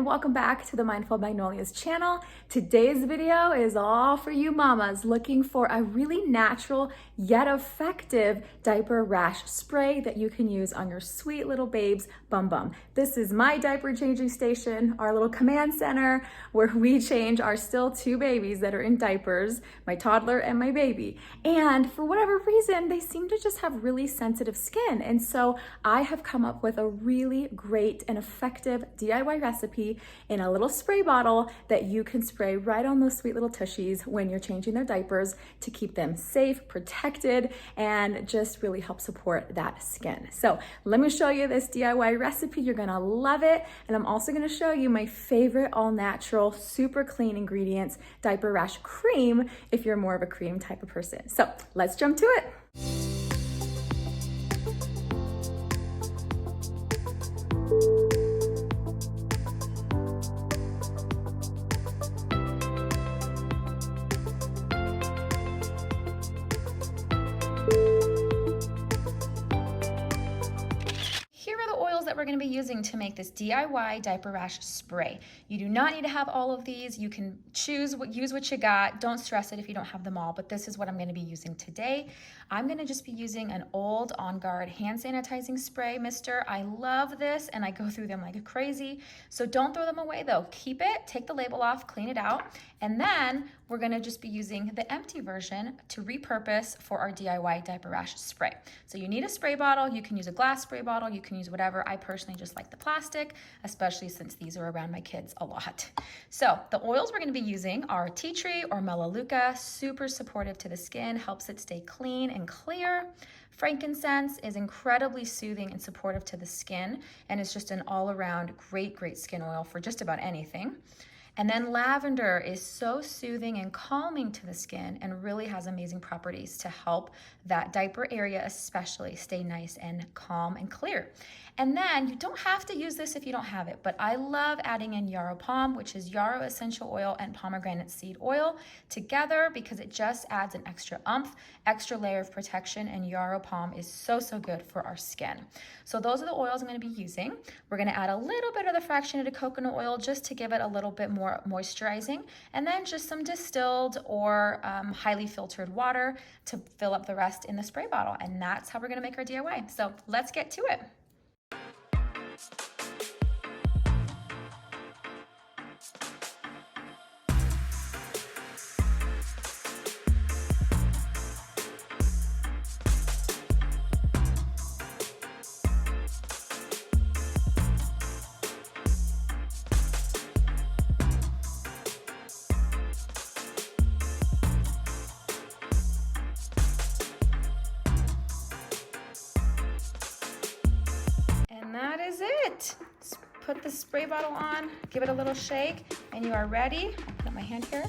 welcome back to the Mindful Magnolias channel. Today's video is all for you mamas looking for a really natural yet effective diaper rash spray that you can use on your sweet little babes bum bum. This is my diaper changing station, our little command center where we change our still two babies that are in diapers, my toddler and my baby. And for whatever reason, they seem to just have really sensitive skin. And so I have come up with a really great and effective DIY recipe in a little spray bottle that you can spray right on those sweet little tushies when you're changing their diapers to keep them safe, protected, and just really help support that skin. So let me show you this DIY recipe. You're gonna love it. And I'm also gonna show you my favorite all natural, super clean ingredients, diaper rash cream, if you're more of a cream type of person. So let's jump to it. That we're going to be using to make this DIY diaper rash spray. You do not need to have all of these. You can use what you got. Don't stress it if you don't have them all, but this is what I'm going to be using today. I'm going to just be using an old On Guard hand sanitizing spray mister. I love this and I go through them like crazy. So don't throw them away though. Keep it, take the label off, clean it out, and then we're going to just be using the empty version to repurpose for our DIY diaper rash spray. So you need a spray bottle. You can use a glass spray bottle. You can use whatever. I personally just like the plastic, especially since these are around my kids a lot. So the oils we're going to be using are tea tree or melaleuca, super supportive to the skin, helps it stay clean and clear. Frankincense is incredibly soothing and supportive to the skin, and it's just an all-around great skin oil for just about anything. And then lavender is so soothing and calming to the skin and really has amazing properties to help that diaper area especially stay nice and calm and clear. And then you don't have to use this if you don't have it, but I love adding in Yarrow Pom, which is yarrow essential oil and pomegranate seed oil together because it just adds an extra oomph, extra layer of protection, and Yarrow Pom is so good for our skin. So those are the oils I'm going to be using. We're going to add a little bit of the fractionated coconut oil just to give it a little bit more moisturizing, and then just some distilled or highly filtered water to fill up the rest in the spray bottle. And that's how we're going to make our DIY. So let's get to it. That is it. Just put the spray bottle on, give it a little shake, and you are ready. I'll put my hand here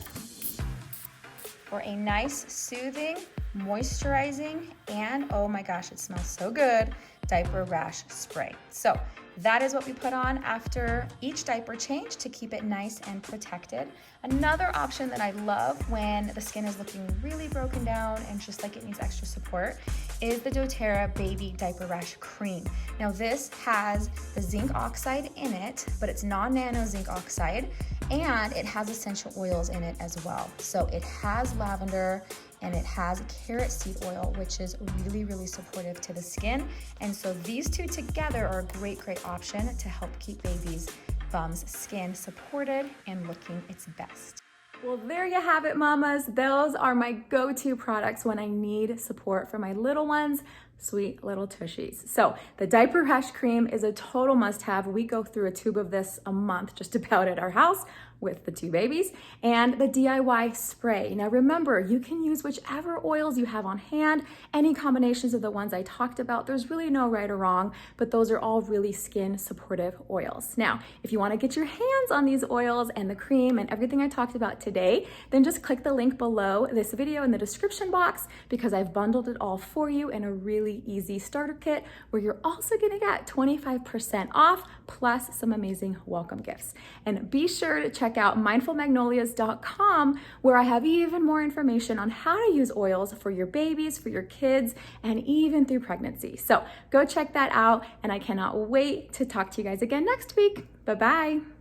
for a nice, soothing, moisturizing, and oh my gosh, it smells so good, diaper rash spray. So that is what we put on after each diaper change to keep it nice and protected. Another option that I love when the skin is looking really broken down and just like it needs extra support is the doTERRA Baby Diaper Rash Cream. Now this has the zinc oxide in it, but it's non-nano zinc oxide, and it has essential oils in it as well. So it has lavender and it has carrot seed oil, which is really supportive to the skin. And so these two together are a great option to help keep babies' bum's skin supported and looking its best. Well, there you have it, mamas. Those are my go-to products when I need support for my little ones, sweet little tushies. So the diaper rash cream is a total must-have. We go through a tube of this a month just about at our house with the two babies, and the DIY spray. Now remember, you can use whichever oils you have on hand, any combinations of the ones I talked about. There's really no right or wrong, but those are all really skin supportive oils. Now, if you want to get your hands on these oils and the cream and everything I talked about today, then just click the link below this video in the description box because I've bundled it all for you in a really easy starter kit where you're also going to get 25% off plus some amazing welcome gifts. And be sure to check out mindfulmagnolias.com where I have even more information on how to use oils for your babies, for your kids, and even through pregnancy. So go check that out, and I cannot wait to talk to you guys again next week. Bye-bye.